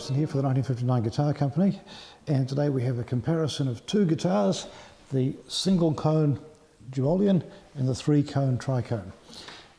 Robson here for the 1959 Guitar Company, and today we have a comparison of two guitars, the single cone Duolian and the 3-cone Tricone.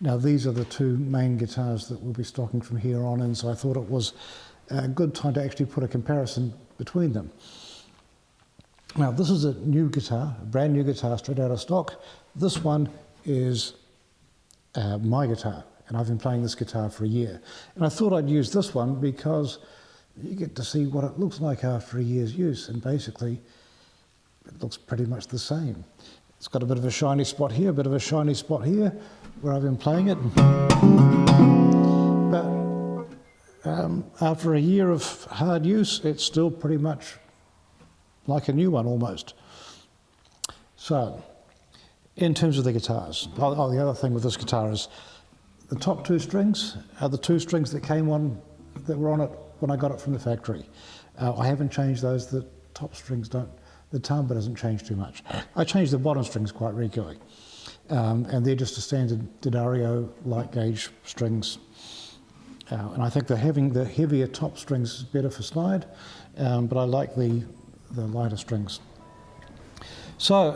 Now these are the two main guitars that we'll be stocking from here on in, so I thought it was a good time to actually put a comparison between them. Now this is a new guitar, a brand new guitar straight out of stock. This one is my guitar, and I've been playing this guitar for a year. And I thought I'd use this one because you get to see what it looks like after a year's use, and basically it looks pretty much the same. It's got a bit of a shiny spot here, a bit of a shiny spot here where I've been playing it. But after a year of hard use, it's still pretty much like a new one almost. So, in terms of the guitars, the other thing with this guitar is the top two strings are the two strings that were on it when I got it from the factory. I haven't changed those. The top strings don't, the timbre doesn't change too much. I change the bottom strings quite regularly. And they're just a standard D'Addario light gauge strings. And I think that having the heavier top strings is better for slide, but I like the lighter strings. So,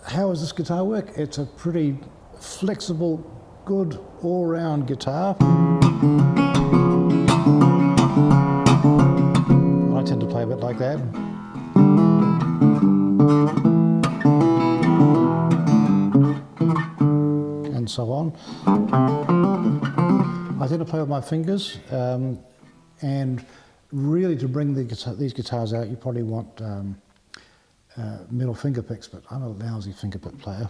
how does this guitar work? It's a pretty flexible, good all-round guitar. I tend to play a bit like that. And so on. I tend to play with my fingers, and really to bring these guitars out, you probably want middle finger picks, but I'm a lousy finger pick player.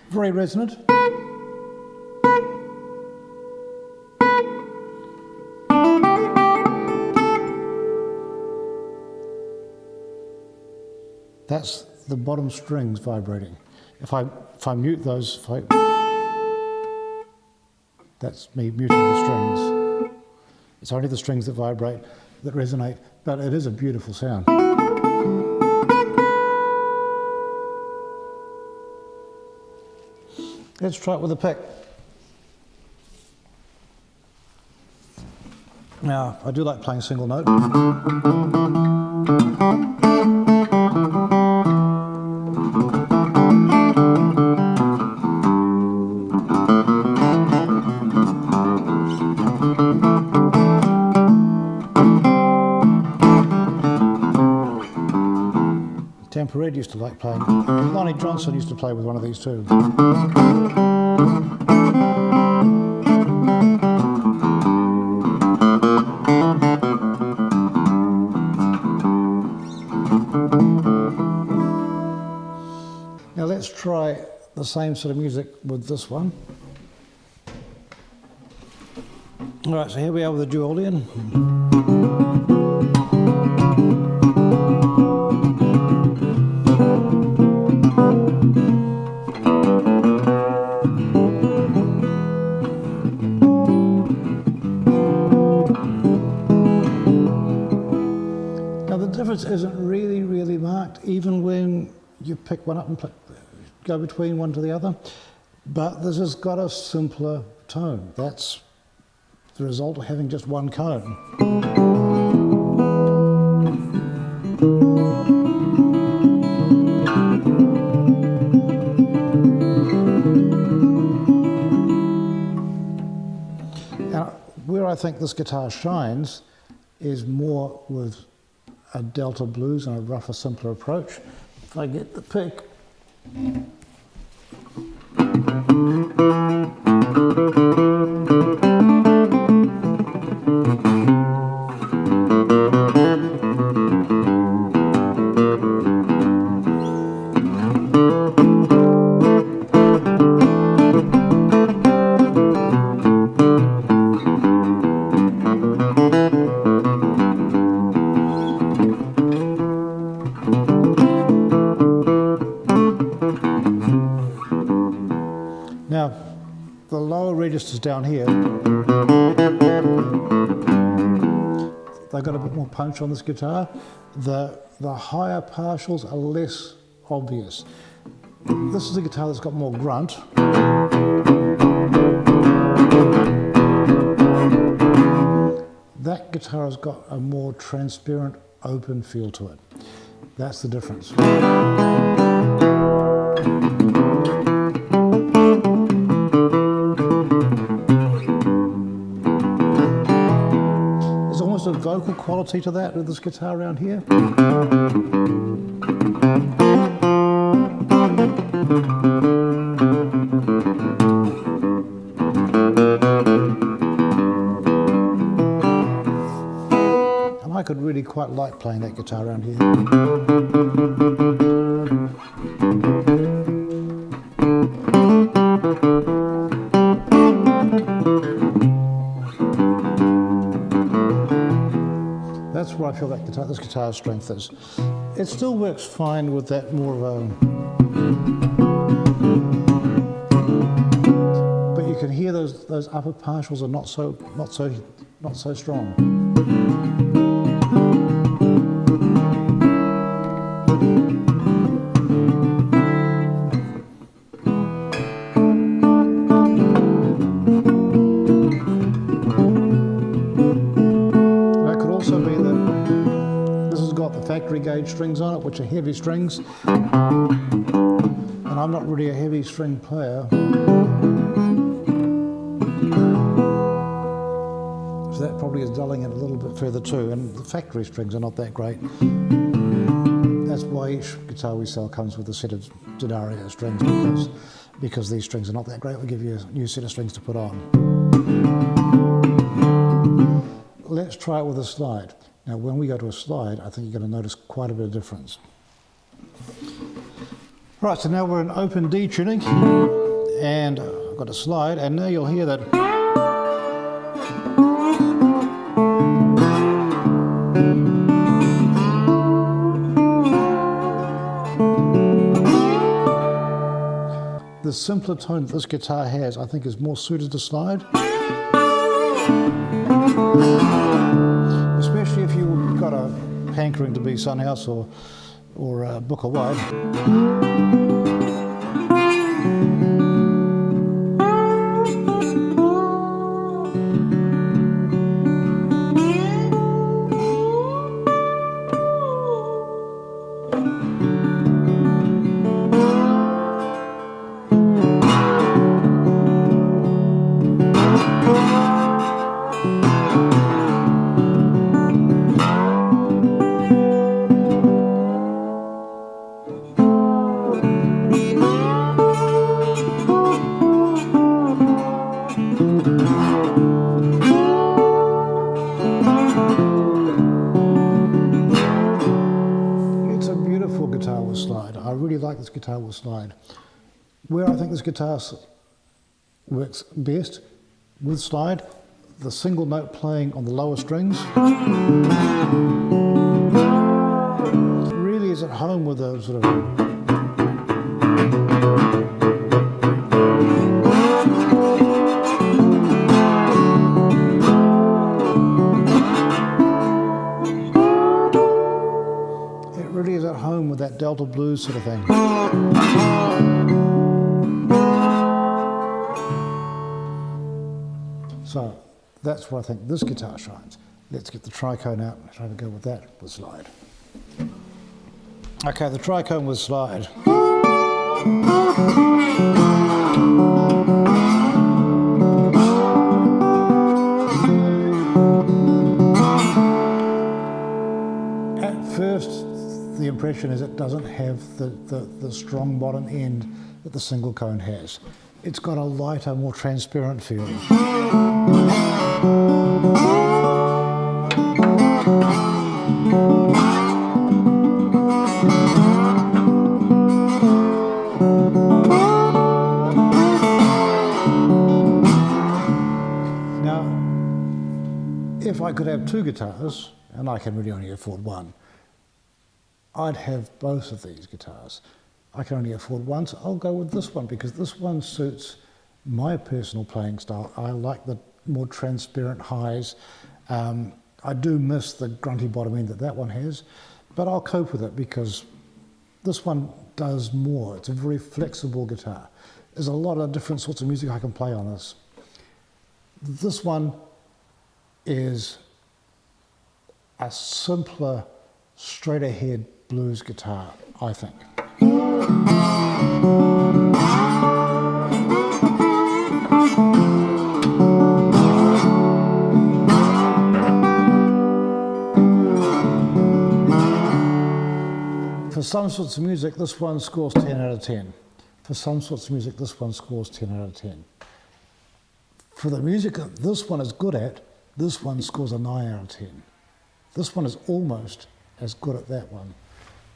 Very resonant. That's the bottom strings vibrating. If I mute those, that's me muting the strings. It's only the strings that vibrate, that resonate, but it is a beautiful sound. Let's try it with a pick. Now, I do like playing single note. Red used to like playing. Lonnie Johnson used to play with one of these too. Now let's try the same sort of music with this one. All right, so here we are with the Duolian. Isn't really marked, even when you pick one up and go between one to the other, but this has got a simpler tone. That's the result of having just one cone. Now, where I think this guitar shines is more with a Delta blues and a rougher, simpler approach. If I get the pick, now, the lower registers down here, they've got a bit more punch on this guitar. The higher partials are less obvious. This is a guitar that's got more grunt. guitar has got a more transparent, open feel to it. That's the difference. There's almost a vocal quality to that with this guitar around here. I could really quite like playing that guitar around here. That's where I feel that this guitar's strength is. It still works fine with that more of a... But you can hear those upper partials are not so strong. Factory gauge strings on it, which are heavy strings, and I'm not really a heavy string player, so that probably is dulling it a little bit further too. And the factory strings are not that great. That's why each guitar we sell comes with a set of Duolian strings, because these strings are not that great. We'll give you a new set of strings to put on. Let's try it with a slide. Now, when we go to a slide, I think you're going to notice quite a bit of difference. Right, so now we're in open D tuning, and I've got a slide, and now you'll hear that. The simpler tone that this guitar has, I think, is more suited to slide. Especially if you've got a hankering to be Sunhouse or Booker White. I really like this guitar with slide. Where I think this guitar works best with slide, the single note playing on the lower strings really is at home with a sort of with that Delta blues sort of thing. So that's where I think this guitar shines. Let's get the Tricone out and try to go with that with slide. Okay, the Tricone with slide. At first, the impression is it doesn't have the strong bottom end that the single cone has. It's got a lighter, more transparent feel. Now, if I could have two guitars, and I can really only afford one, I'd have both of these guitars. I can only afford one, so I'll go with this one because this one suits my personal playing style. I like the more transparent highs. I do miss the grunty bottom end that one has, but I'll cope with it because this one does more. It's a very flexible guitar. There's a lot of different sorts of music I can play on this. This one is a simpler, straight ahead blues guitar, I think. For some sorts of music, this one scores 10 out of 10. For some sorts of music, this one scores 10 out of 10. For the music that this one is good at, this one scores a 9 out of 10. This one is almost as good at that one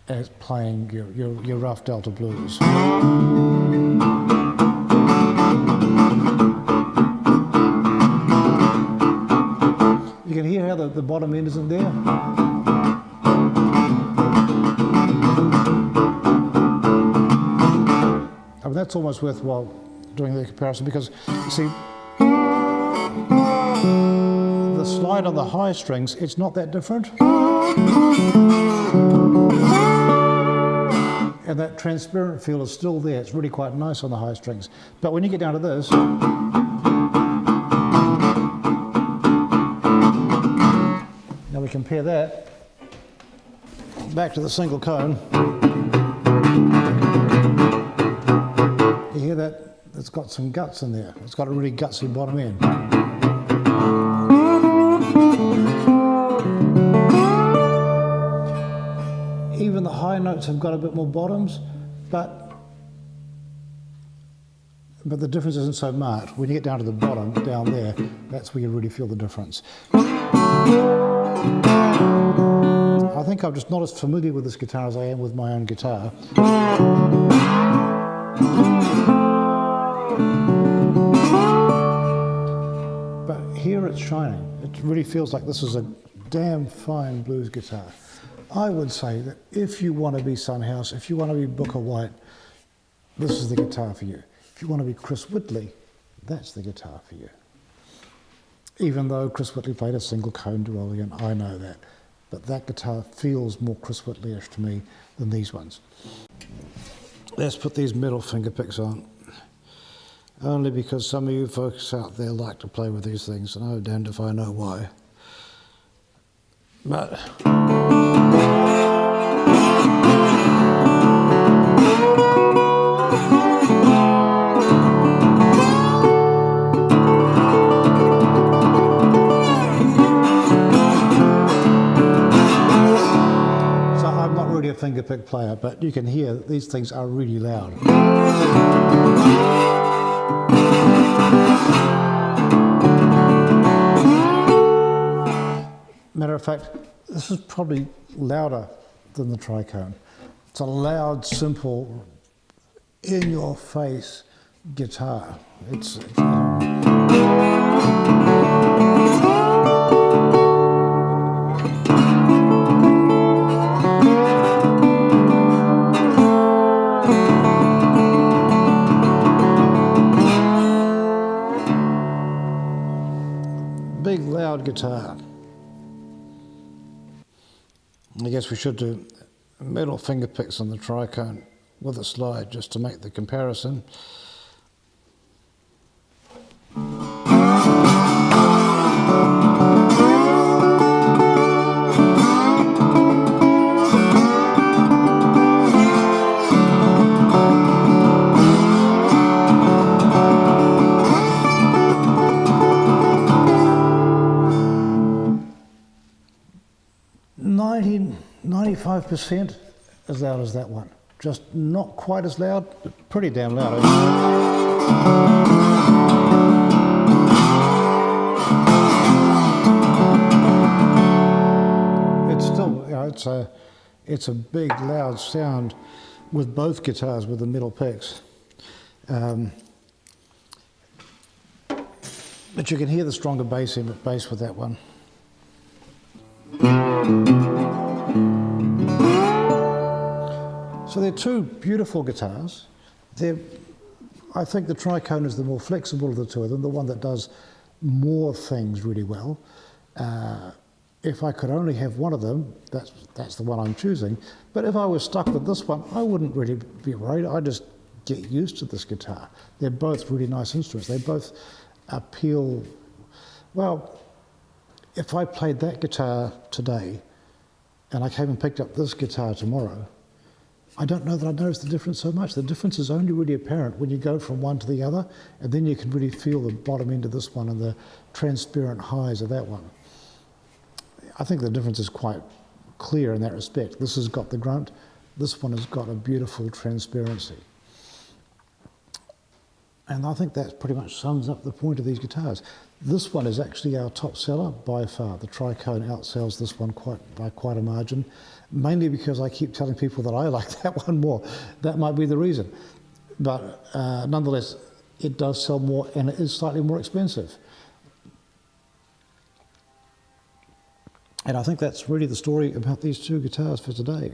as playing your rough Delta blues. You can hear how the bottom end isn't there. I mean, that's almost worthwhile doing the comparison because, you see, the slide on the high strings, it's not that different. And that transparent feel is still there. It's really quite nice on the high strings. But when you get down to this, now we compare that back to the single cone. You hear that? It's got some guts in there. It's got a really gutsy bottom end. Even the high notes have got a bit more bottoms, but the difference isn't so marked. When you get down to the bottom, down there, that's where you really feel the difference. I think I'm just not as familiar with this guitar as I am with my own guitar. But here it's shining. It really feels like this is a damn fine blues guitar. I would say that if you want to be Sunhouse, if you want to be Booker White, this is the guitar for you. If you want to be Chris Whitley, that's the guitar for you. Even though Chris Whitley played a single cone Duolian, I know that. But that guitar feels more Chris Whitley-ish to me than these ones. Let's put these metal finger picks on. Only because some of you folks out there like to play with these things, and I'm damned if I know why. But a finger pick player, but you can hear that these things are really loud. Matter of fact, this is probably louder than the Tricone. It's a loud, simple, in-your-face guitar. It's big, loud guitar. I guess we should do metal finger picks on the Tricone with a slide just to make the comparison. .95% as loud as that one. Just not quite as loud, but pretty damn loud. It's still, you know, it's a big loud sound with both guitars with the metal picks. But you can hear the stronger bass with that one. So they're two beautiful guitars. I think the Tricone is the more flexible of the two of them, the one that does more things really well. If I could only have one of them, that's the one I'm choosing. But if I was stuck with this one, I wouldn't really be worried. I'd just get used to this guitar. They're both really nice instruments. They both appeal, well, if I played that guitar today and I came and picked up this guitar tomorrow, I don't know that I'd notice the difference so much. The difference is only really apparent when you go from one to the other, and then you can really feel the bottom end of this one and the transparent highs of that one. I think the difference is quite clear in that respect. This has got the grunt, this one has got a beautiful transparency. And I think that pretty much sums up the point of these guitars. This one is actually our top seller by far. The Tricone outsells this one by quite a margin, mainly because I keep telling people that I like that one more. That might be the reason. But nonetheless, it does sell more and it is slightly more expensive. And I think that's really the story about these two guitars for today.